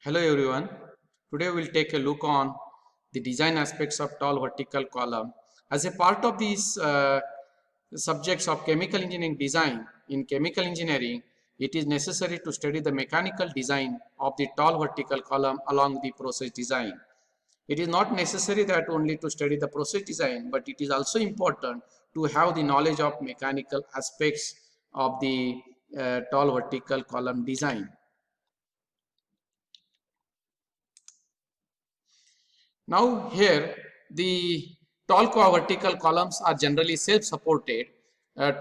Hello everyone. Today we'll take a look on the design aspects of tall vertical column. As a part of these subjects of chemical engineering design, in chemical engineering, it is necessary to study the mechanical design of the tall vertical column along the process design. It is not necessary that only to study the process design, but it is also important to have the knowledge of mechanical aspects of the tall vertical column design. Now here the tall vertical columns are generally self-supported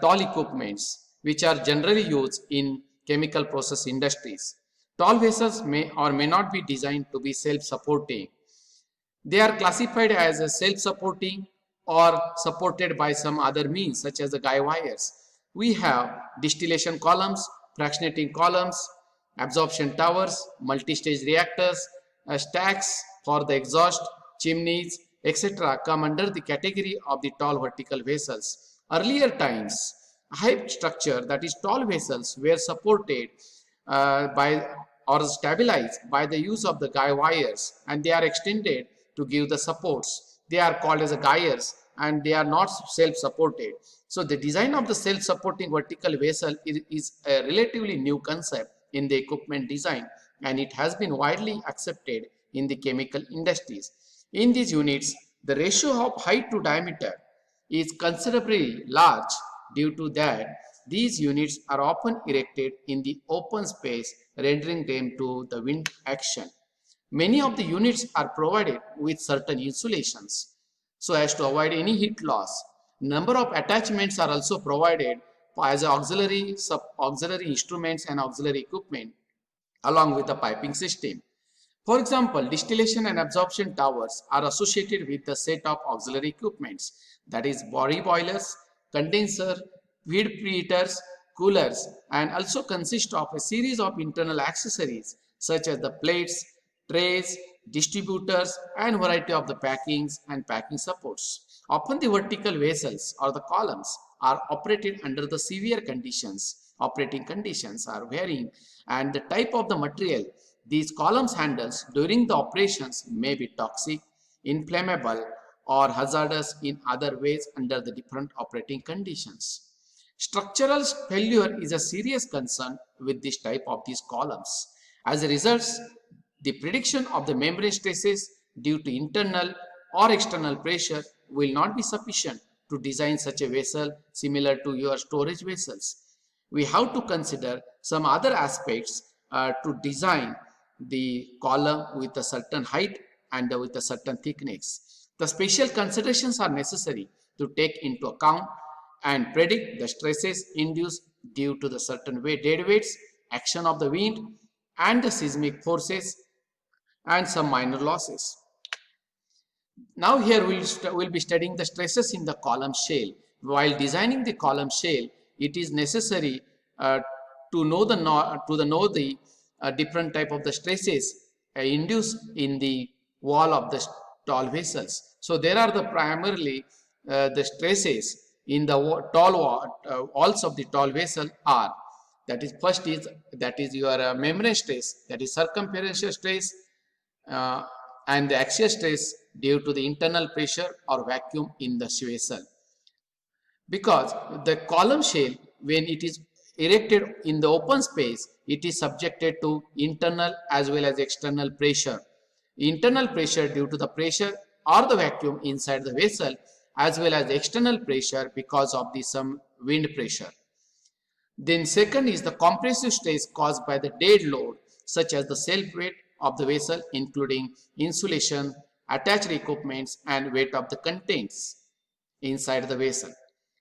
tall equipments which are generally used in chemical process industries. Tall vessels may or may not be designed to be self-supporting. They are classified as a self-supporting or supported by some other means such as the guy wires. We have distillation columns, fractionating columns, absorption towers, multi-stage reactors, stacks for the exhaust, chimneys, etc. come under the category of the tall vertical vessels. Earlier times, high structure, that is tall vessels, were supported by or stabilized by the use of the guy wires, and they are extended to give the supports. They are called as a guyers and they are not self-supported. So the design of the self-supporting vertical vessel is a relatively new concept in the equipment design, and it has been widely accepted in the chemical industries. In these units, the ratio of height to diameter is considerably large. Due to that, these units are often erected in the open space, rendering them to the wind action. Many of the units are provided with certain insulations so as to avoid any heat loss. Number of attachments are also provided as auxiliary instruments and auxiliary equipment along with the piping system. For example, distillation and absorption towers are associated with the set of auxiliary equipments, that is body boilers, condenser, feed preheaters, coolers, and also consist of a series of internal accessories such as the plates, trays, distributors, and variety of the packings and packing supports. Often the vertical vessels or the columns are operated under the severe conditions. Operating conditions are varying, and the type of the material these columns handles during the operations may be toxic, inflammable, or hazardous in other ways under the different operating conditions. Structural failure is a serious concern with this type of these columns. As a result, the prediction of the membrane stresses due to internal or external pressure will not be sufficient to design such a vessel similar to your storage vessels. We have to consider some other aspects to design the column with a certain height and with a certain thickness. The special considerations are necessary to take into account and predict the stresses induced due to the certain dead weights, action of the wind, and the seismic forces, and some minor losses. Now here we'll be studying the stresses in the column shell. While designing the column shell, it is necessary to know the different type of the stresses induced in the wall of the tall vessels. So there are the primarily the stresses in the walls of the tall vessel are, that is first is that is your membrane stress, that is circumferential stress, uh, and the axial stress due to the internal pressure or vacuum in the vessel. Because the column shell, when it is erected in the open space, it is subjected to internal as well as external pressure. Internal pressure due to the pressure or the vacuum inside the vessel, as well as the external pressure because of the some wind pressure. Then second is the compressive stress caused by the dead load, such as the self weight of the vessel, including insulation, attached equipments, and weight of the contents inside the vessel.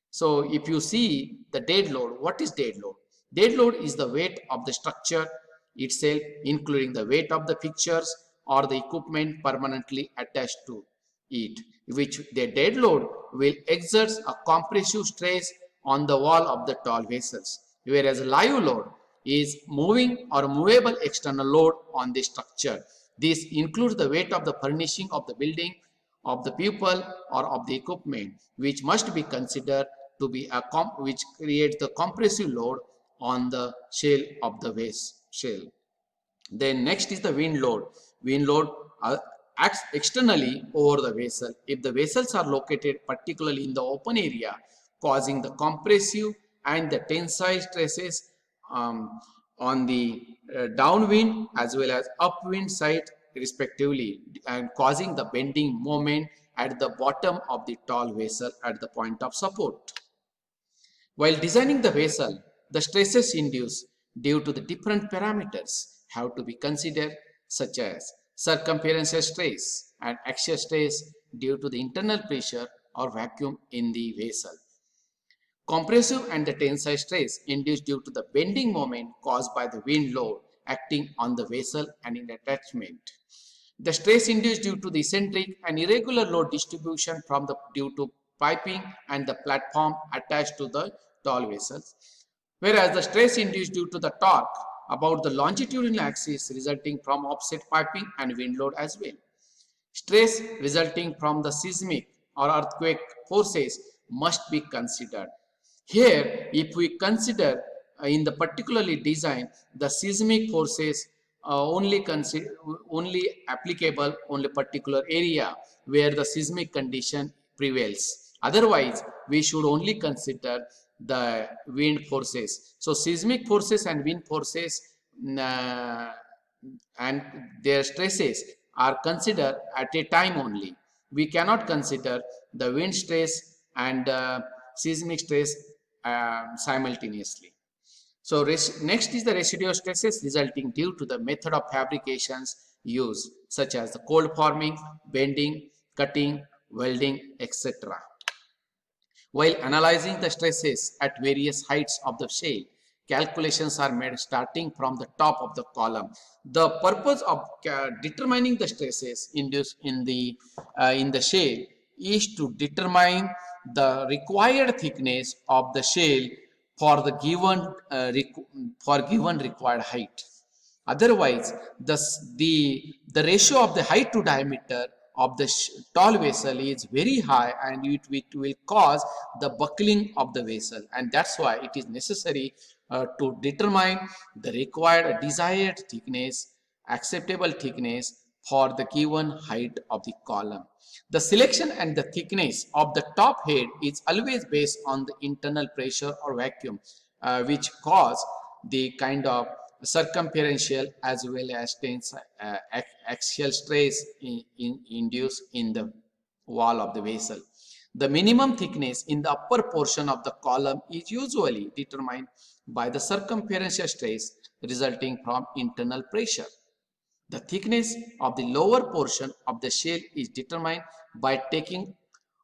So if you see the dead load, what is dead load? Dead load is the weight of the structure itself, including the weight of the fixtures or the equipment permanently attached to it, which the dead load will exert a compressive stress on the wall of the tall vessels, whereas live load is moving or movable external load on the structure. This includes the weight of the furnishing of the building, of the people, or of the equipment, which must be considered to be which creates the compressive load on the shell of the shell. Then next is the wind load. Wind load acts externally over the vessel. If the vessels are located particularly in the open area, causing the compressive and the tensile stresses on the downwind as well as upwind side respectively, and causing the bending moment at the bottom of the tall vessel at the point of support. While designing the vessel, the stresses induced due to the different parameters have to be considered, such as circumferential stress and axial stress due to the internal pressure or vacuum in the vessel. Compressive and the tensile stress induced due to the bending moment caused by the wind load acting on the vessel and in attachment. The stress induced due to the eccentric and irregular load distribution from the due to piping and the platform attached to the tall vessels, whereas the stress induced due to the torque about the longitudinal axis resulting from offset piping and wind load as well. Stress resulting from the seismic or earthquake forces must be considered. Here, if we consider in the particularly design, the seismic forces only applicable only particular area where the seismic condition prevails. Otherwise, we should only consider the wind forces. So, seismic forces and wind forces and their stresses are considered at a time only. We cannot consider the wind stress and seismic stress simultaneously. So next is the residual stresses resulting due to the method of fabrications used, such as the cold forming, bending, cutting, welding, etc. While analyzing the stresses at various heights of the shale, calculations are made starting from the top of the column. The purpose of determining the stresses induced in the shale is to determine the required thickness of the shale for the given required height. Otherwise, the ratio of the height to diameter of the tall vessel is very high, and it will cause the buckling of the vessel, and that's why it is necessary to determine the required desired thickness, acceptable thickness for the given height of the column. The selection and the thickness of the top head is always based on the internal pressure or vacuum, which cause the kind of circumferential as well as axial stress induced in the wall of the vessel. The minimum thickness in the upper portion of the column is usually determined by the circumferential stress resulting from internal pressure. The thickness of the lower portion of the shale is determined by taking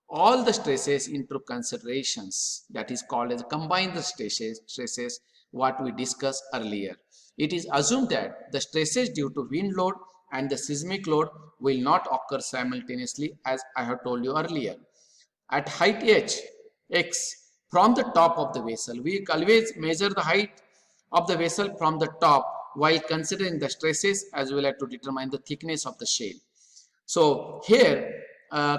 all the stresses into considerations. That is called as combined stresses what we discussed earlier. It is assumed that the stresses due to wind load and the seismic load will not occur simultaneously, as I have told you earlier. At height h, x, from the top of the vessel, we always measure the height of the vessel from the top while considering the stresses as well as to determine the thickness of the shale. So here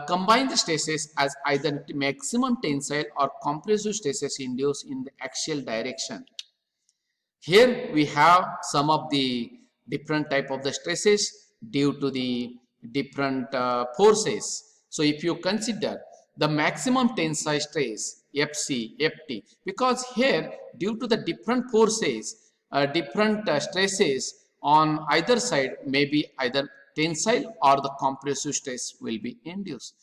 combine the stresses as either maximum tensile or compressive stresses induced in the axial direction. Here we have some of the different type of the stresses due to the different forces. So if you consider the maximum tensile stress FC, FT, because here due to the different forces, different stresses on either side may be either tensile or the compressive stress will be induced.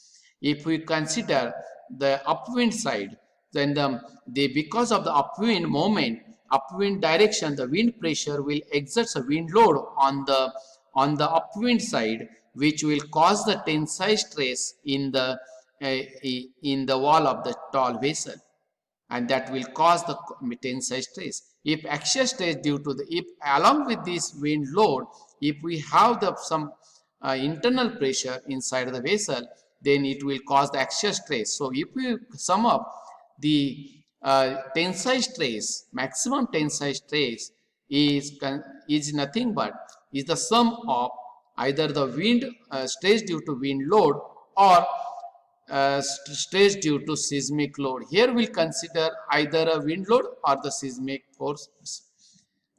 If we consider the upwind side, then because of the upwind moment, upwind direction, the wind pressure will exert a wind load on the upwind side, which will cause the tensile stress in the wall of the tall vessel, and that will cause the tensile stress. If axial stress due to if along with this wind load, if we have some internal pressure inside the vessel, then it will cause the axial stress. So if we sum up the tensile stress, maximum tensile stress is nothing but is the sum of either the wind stress due to wind load or stress due to seismic load. Here we'll consider either a wind load or the seismic force.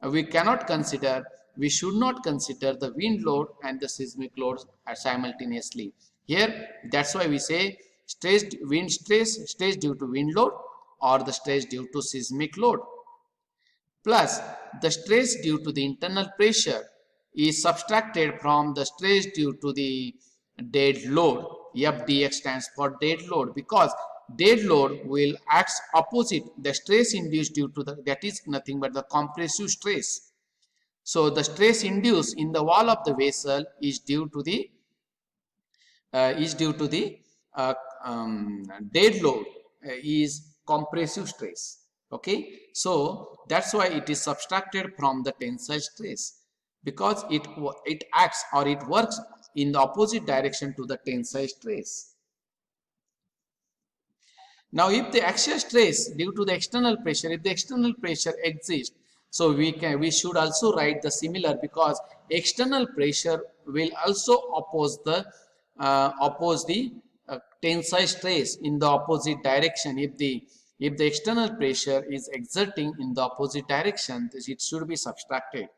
We cannot consider we should not consider the wind load and the seismic loads simultaneously. Here, that's why we say wind stress due to wind load or the stress due to seismic load. Plus, the stress due to the internal pressure is subtracted from the stress due to the dead load. FDX stands for dead load, because dead load will act opposite the stress induced due to that is nothing but the compressive stress. So the stress induced in the wall of the vessel is due to the uh, dead load is compressive stress. Okay, so that's why it is subtracted from the tensile stress, because it acts or it works in the opposite direction to the tensile stress. Now, if the axial stress due to the external pressure, if the external pressure exists, so we should also write the similar, because external pressure will also oppose the tensile stress in the opposite direction. If the external pressure is exerting in the opposite direction, it should be subtracted.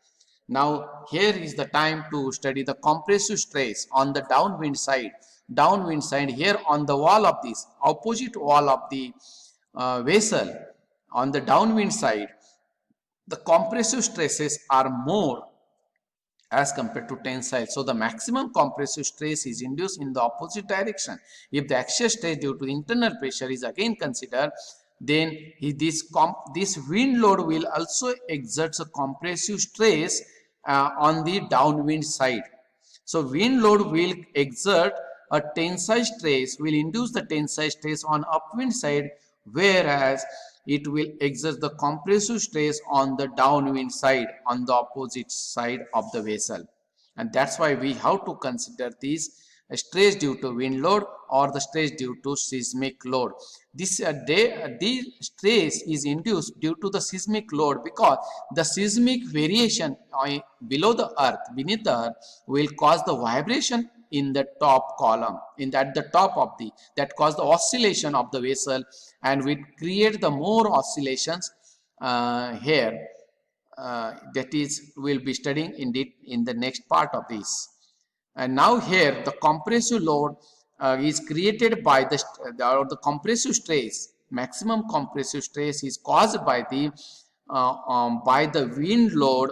Now, here is the time to study the compressive stress on the downwind side. Downwind side, here on the wall of this opposite wall of the vessel, on the downwind side, the compressive stresses are more as compared to tensile. So the maximum compressive stress is induced in the opposite direction. If the axial stress due to internal pressure is again considered, then this wind load will also exert a compressive stress on the downwind side. So wind load will exert a tensile stress, will induce the tensile stress on upwind side, whereas it will exert the compressive stress on the downwind side, on the opposite side of the vessel. And that's why we have to consider this stress due to wind load or the stress due to seismic load. This stress is induced due to the seismic load, because the seismic variation below the earth, beneath the earth, will cause the vibration in the top column, at the top of that cause the oscillation of the vessel, and will create the more oscillations here. That is, we'll be studying indeed in the next part of this. And now here the compressive load is created by the compressive stress. Maximum compressive stress is caused by the wind load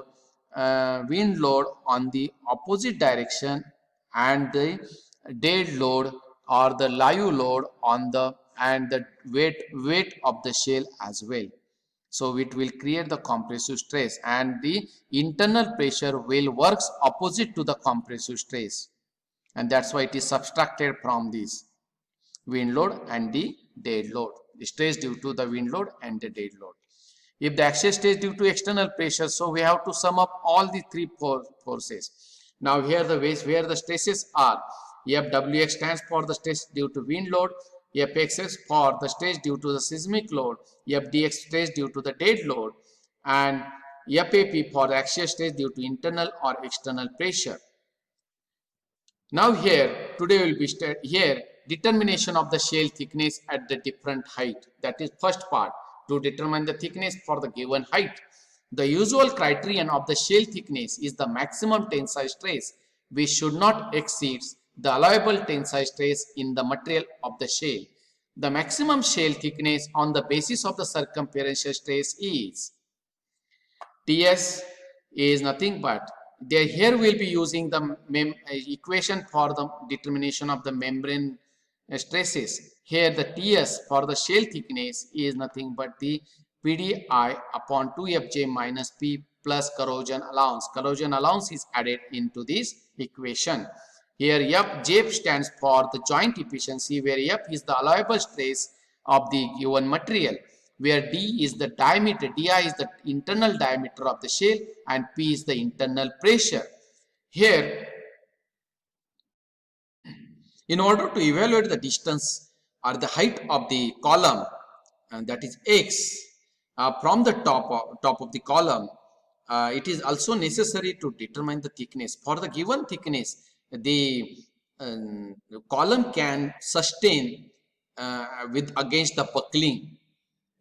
on the opposite direction, and the dead load or the live load on the weight of the shell as well. So it will create the compressive stress, and the internal pressure will works opposite to the compressive stress, and that's why it is subtracted from this wind load and the dead load. The stress due to the wind load and the dead load. If the axial stress due to external pressure, so we have to sum up all the three forces. Now here the ways where the stresses are. FWX stands for the stress due to wind load, FXX for the stress due to the seismic load, FDX stress due to the dead load, and FAP for the axial stress due to internal or external pressure. Now here, today we will be here determination of the shell thickness at the different height. That is first part, to determine the thickness for the given height. The usual criterion of the shell thickness is the maximum tensile stress, which should not exceed the allowable tensile stress in the material of the shell. The maximum shell thickness on the basis of the circumferential stress is TS is nothing but here we will be using the equation for the determination of the membrane stresses. Here the TS for the shell thickness is nothing but the PDI upon 2FJ minus P plus corrosion allowance. Corrosion allowance is added into this equation. Here J stands for the joint efficiency, where F is the allowable stress of the given material, where D is the diameter, Di is the internal diameter of the shell, and P is the internal pressure. Here, in order to evaluate the distance or the height of the column, and that is X, from the top of the column, it is also necessary to determine the thickness. For the given thickness, the column can sustain against the buckling.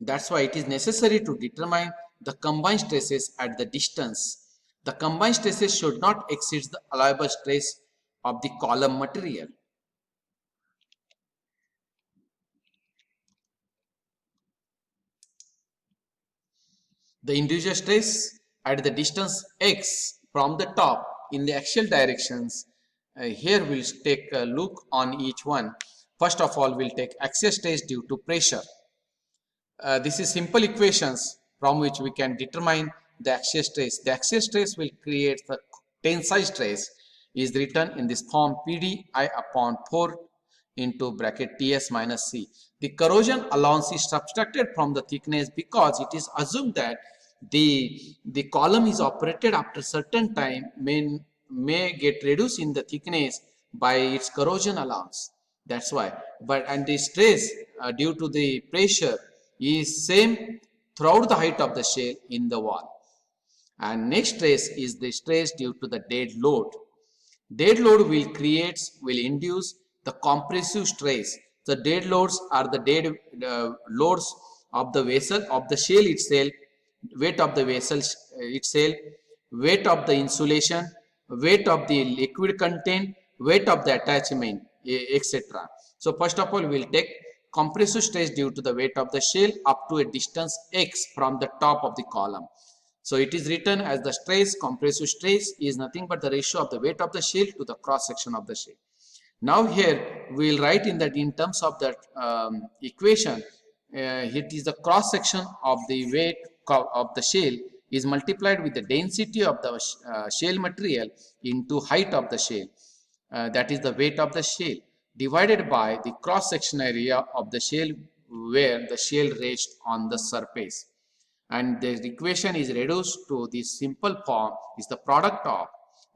That's why it is necessary to determine the combined stresses at the distance. The combined stresses should not exceed the allowable stress of the column material. The individual stress at the distance x from the top in the axial directions. Here we'll take a look on each one. First of all, we'll take axial stress due to pressure. This is simple equations from which we can determine the axial stress. The axial stress will create the tensile stress is written in this form PDI upon 4 into bracket TS minus C. The corrosion allowance is subtracted from the thickness because it is assumed that the column is operated after certain time may get reduced in the thickness by its corrosion allowance. That's why. And the stress due to the pressure is same throughout the height of the shell in the wall. And next stress is the stress due to the dead load. Dead load will induce the compressive stress. The dead loads are the dead loads of the vessel, of the shell itself, weight of the vessel itself, weight of the insulation, weight of the liquid content, weight of the attachment, etc. So first of all, we will take compressive stress due to the weight of the shell up to a distance x from the top of the column. So it is written as the stress, compressive stress is nothing but the ratio of the weight of the shell to the cross section of the shell. Now here we will write in that in terms of that equation, it is the cross section of the weight of the shell is multiplied with the density of the shell material into height of the shell, that is the weight of the shell, divided by the cross section area of the shell where the shell rests on the surface. And the equation is reduced to this simple form is the product of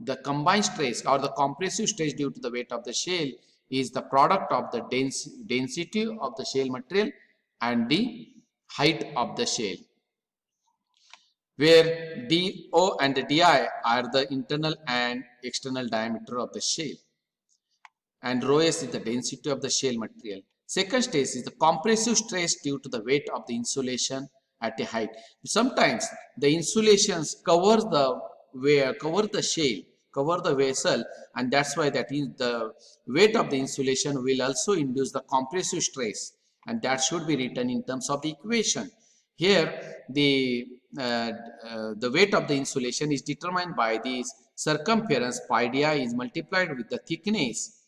the combined stress or the compressive stress due to the weight of the shell is the product of the density of the shell material and the height of the shell, where DO and the DI are the internal and external diameter of the shell, and rho s is the density of the shell material. Second stress is the compressive stress due to the weight of the insulation at a height. Sometimes the insulations cover the shell, cover the vessel, and that's why that is the weight of the insulation will also induce the compressive stress, and that should be written in terms of the equation. Here the weight of the insulation is determined by this circumference pi di is multiplied with the thickness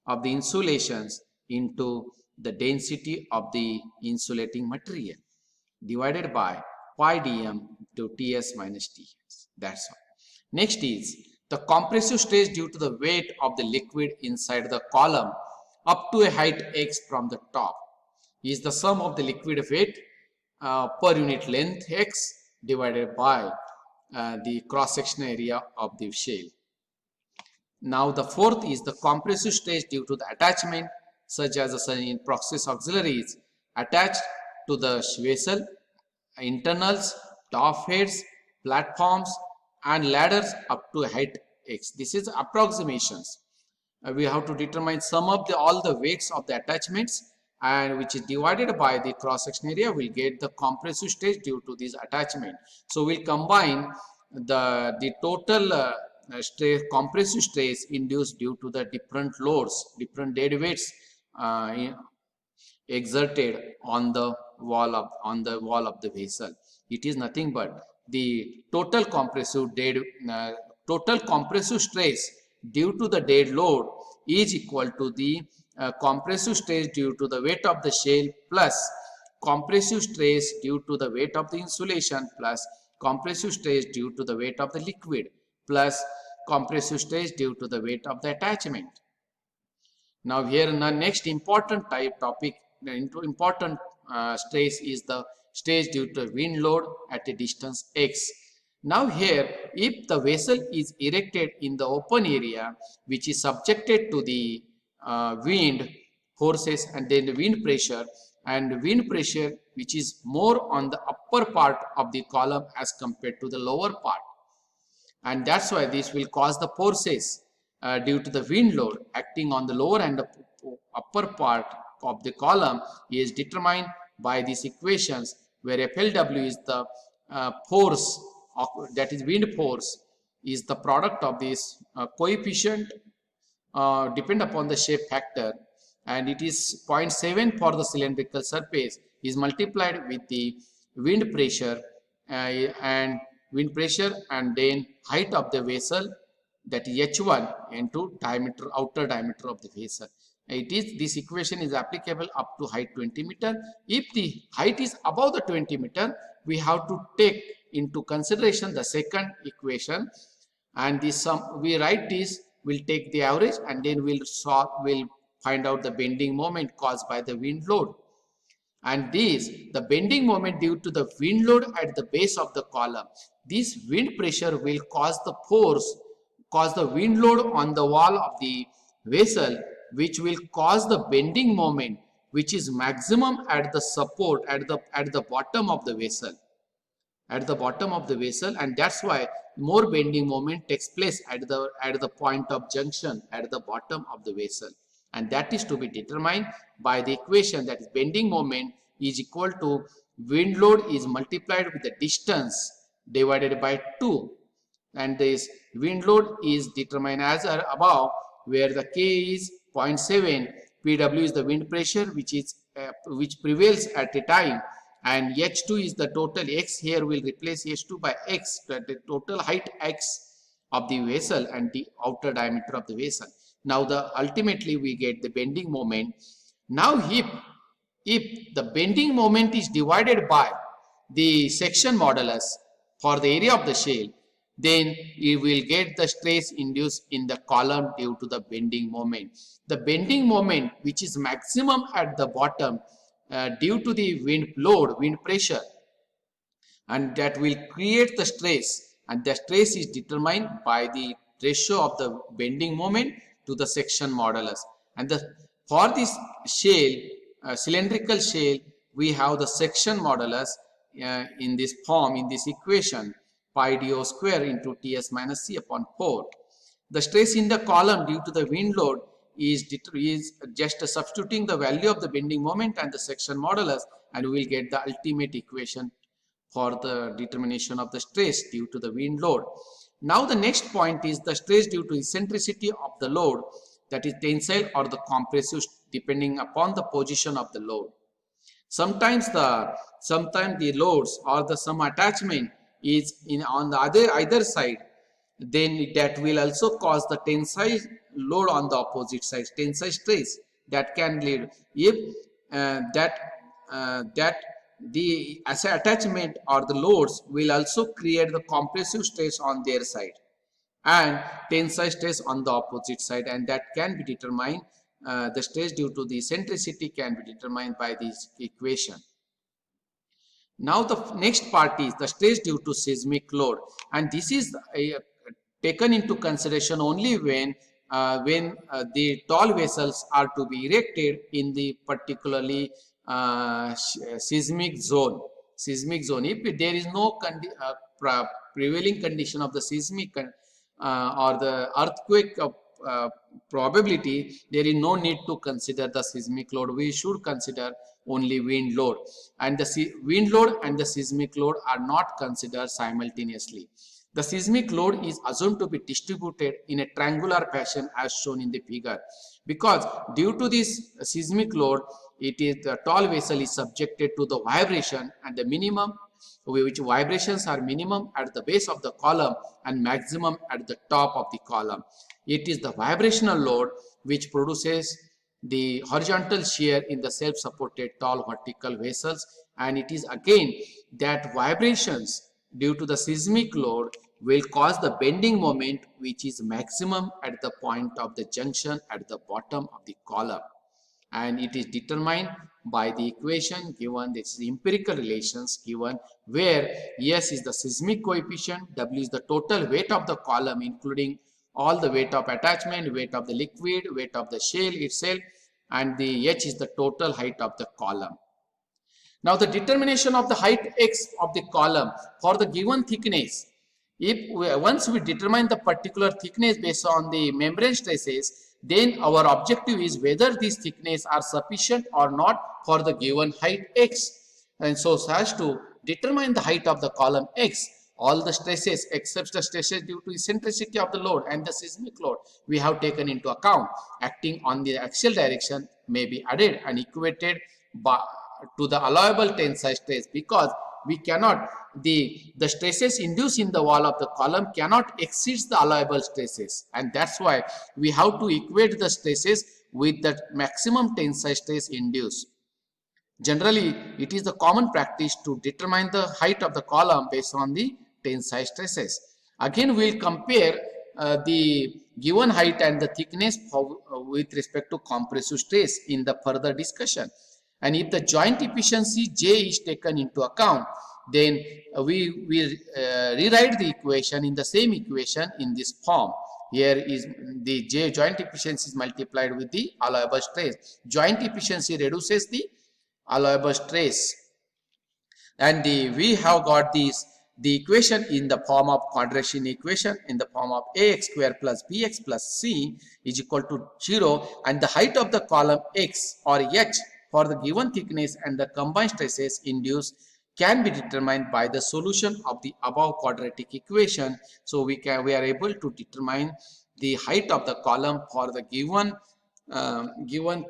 of the insulations into the density of the insulating material divided by pi dm to Ts minus Ts. That's all. Next is the compressive stress due to the weight of the liquid inside the column up to a height x from the top is the sum of the liquid weight per unit length x divided by the cross-section area of the shell. Now the fourth is the compressive stress due to the attachment such as the process auxiliaries attached to the vessel, internals, top heads, platforms and ladders up to height x. This is approximations. We have to determine sum of all the weights of the attachments, and which is divided by the cross section area will get the compressive stress due to this attachment. So we'll combine the total compressive stress induced due to the different loads, different dead weights exerted on the wall of the vessel. It is nothing but the total compressive stress due to the dead load is equal to the compressive stress due to the weight of the shell plus compressive stress due to the weight of the insulation plus compressive stress due to the weight of the liquid plus compressive stress due to the weight of the attachment. Now here the next important important stress is the stress due to wind load at a distance x. Now here if the vessel is erected in the open area which is subjected to the wind forces and then the wind pressure which is more on the upper part of the column as compared to the lower part, and that's why this will cause the forces due to the wind load acting on the lower and the upper part of the column is determined by these equations, where FLW is the force that is wind force is the product of this coefficient depend upon the shape factor, and it is 0.7 for the cylindrical surface is multiplied with the wind pressure and then height of the vessel, that is H1, into diameter, outer diameter of the vessel. This equation is applicable up to height 20 meter. If the height is above the 20 meter, we have to take into consideration the second equation, and this sum we write this, we'll take the average and then we'll find out the bending moment caused by the wind load. And the bending moment due to the wind load at the base of the column. This wind pressure will cause the wind load on the wall of the vessel, which will cause the bending moment, which is maximum at the support at the bottom of the vessel. And that's why more bending moment takes place at the point of junction at the bottom of the vessel, and that is to be determined by the equation, that is bending moment is equal to wind load is multiplied with the distance divided by 2, and this wind load is determined as above, where the K is 0.7, Pw is the wind pressure which prevails at a time, and H2 is the total. X here will replace H2 by X, the total height X of the vessel and the outer diameter of the vessel. Now ultimately we get the bending moment. Now if the bending moment is divided by the section modulus for the area of the shell, then you will get the stress induced in the column due to the bending moment. The bending moment, which is maximum at the bottom due to the wind pressure, and that will create the stress, and the stress is determined by the ratio of the bending moment to the section modulus. And for this shell, cylindrical shell, we have the section modulus in this form, in this equation, pi do square into Ts minus C upon 4. The stress in the column due to the wind load is just substituting the value of the bending moment and the section modulus, and we will get the ultimate equation for the determination of the stress due to the wind load. Now the next point is the stress due to eccentricity of the load, that is tensile or the compressive, depending upon the position of the load. Sometimes the loads or some attachment is on the either side, then that will also cause the tensile load on the opposite side, tensile stress that can lead, if the attachment or the loads will also create the compressive stress on their side and tensile stress on the opposite side, and that can be determined, the stress due to the eccentricity can be determined by this equation. Now the next part is the stress due to seismic load, and this is taken into consideration only when the tall vessels are to be erected in the particularly seismic zone. If there is no prevailing condition of the seismic or the earthquake probability, there is no need to consider the seismic load. We should consider only wind load, and the wind load and the seismic load are not considered simultaneously. The seismic load is assumed to be distributed in a triangular fashion as shown in the figure, because due to this seismic load, the tall vessel is subjected to the vibration, and the minimum, which vibrations are minimum at the base of the column and maximum at the top of the column. It is the vibrational load which produces the horizontal shear in the self-supported tall vertical vessels, and it is again that vibrations due to the seismic load will cause the bending moment, which is maximum at the point of the junction at the bottom of the column, and it is determined by the equation given. This is empirical relations given, where S is the seismic coefficient, W is the total weight of the column including all the weight of attachment, weight of the liquid, weight of the shell itself, and the H is the total height of the column. Now the determination of the height X of the column for the given thickness. Once we determine the particular thickness based on the membrane stresses, then our objective is whether these thickness are sufficient or not for the given height X. And so as to determine the height of the column X, all the stresses except the stresses due to eccentricity of the load and the seismic load we have taken into account acting on the axial direction may be added and equated to the allowable tensile stress, because we cannot, the stresses induced in the wall of the column cannot exceed the allowable stresses, and that's why we have to equate the stresses with the maximum tensile stress induced. Generally, it is the common practice to determine the height of the column based on the tensile stresses. Again, we will compare the given height and the thickness with respect to compressive stress in the further discussion. And if the joint efficiency J is taken into account, then we will rewrite the equation in the same equation in this form. Here is the J joint efficiency is multiplied with the allowable stress. Joint efficiency reduces the allowable stress, and we have got the equation in the form of quadratic equation in the form of ax square plus bx plus c is equal to 0, and the height of the column x or h for the given thickness and the combined stresses induced can be determined by the solution of the above quadratic equation. So we are able to determine the height of the column for the given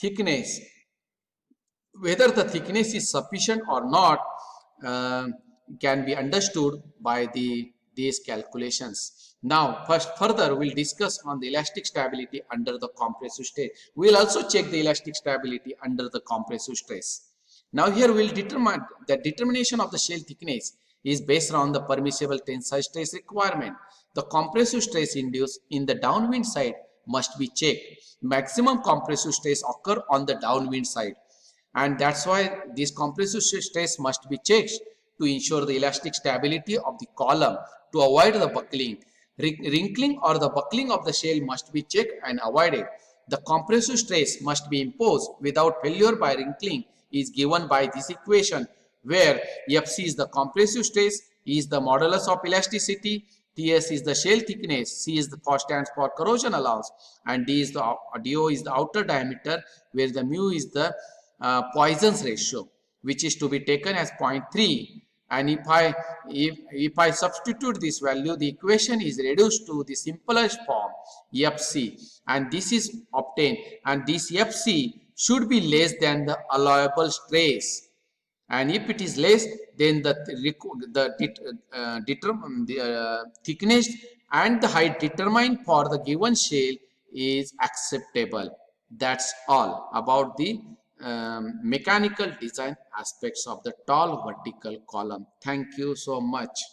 thickness. Whether the thickness is sufficient or not can be understood by these calculations. Now, further we'll discuss on the elastic stability under the compressive stress. We'll also check the elastic stability under the compressive stress. Now here we'll determine the determination of the shell thickness is based on the permissible tensile stress requirement. The compressive stress induced in the downwind side must be checked. Maximum compressive stress occur on the downwind side, and that's why this compressive stress must be checked to ensure the elastic stability of the column to avoid the buckling. Wrinkling or the buckling of the shell must be checked and avoided. The compressive stress must be imposed without failure by wrinkling is given by this equation, where Fc is the compressive stress, E is the modulus of elasticity, Ts is the shell thickness, C is the stands for corrosion allowance, and D is DO is the outer diameter, where the mu is the Poisson's ratio, which is to be taken as 0.3. And if I substitute this value, the equation is reduced to the simplest form, Fc, and this is obtained, and this Fc should be less than the allowable stress, and if it is less, then the thickness and the height determined for the given shell is acceptable. That's all about the mechanical design aspects of the tall vertical column. Thank you so much.